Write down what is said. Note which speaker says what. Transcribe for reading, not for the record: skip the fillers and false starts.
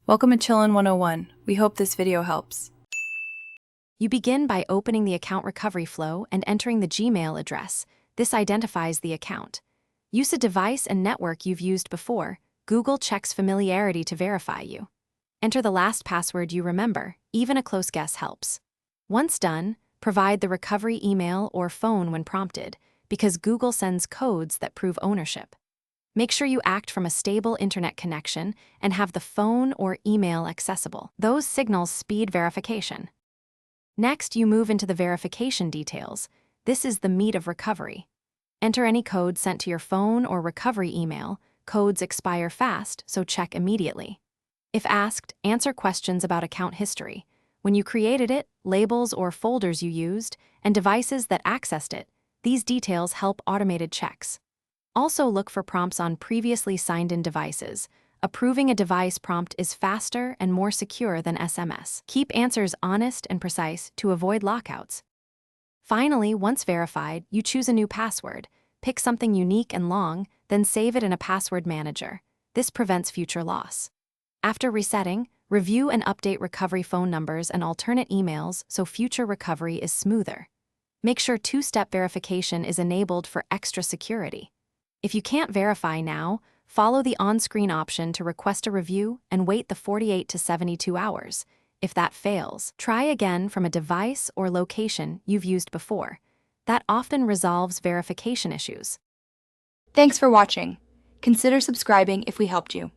Speaker 1: Welcome to Chillin' 101. We hope this video helps.
Speaker 2: You begin by opening the account recovery flow and entering the Gmail address. This identifies the account. Use a device and network you've used before. Google checks familiarity to verify you. Enter the last password you remember. Even a close guess helps. Once done, provide the recovery email or phone when prompted, because Google sends codes that prove ownership. Make sure you act from a stable internet connection and have the phone or email accessible. Those signals speed verification. Next, you move into the verification details. This is the meat of recovery. Enter any code sent to your phone or recovery email. Codes expire fast, so check immediately. If asked, answer questions about account history, when you created it, labels or folders you used, and devices that accessed it. These details help automated checks. Also look for prompts on previously signed-in devices. Approving a device prompt is faster and more secure than SMS. Keep answers honest and precise to avoid lockouts. Finally, once verified, you choose a new password. Pick something unique and long, then save it in a password manager. This prevents future loss. After resetting, review and update recovery phone numbers and alternate emails so future recovery is smoother. Make sure two-step verification is enabled for extra security. If you can't verify now, follow the on-screen option to request a review and wait the 48 to 72 hours. If that fails, try again from a device or location you've used before. That often resolves verification issues.
Speaker 3: Thanks for watching. Consider subscribing if we helped you.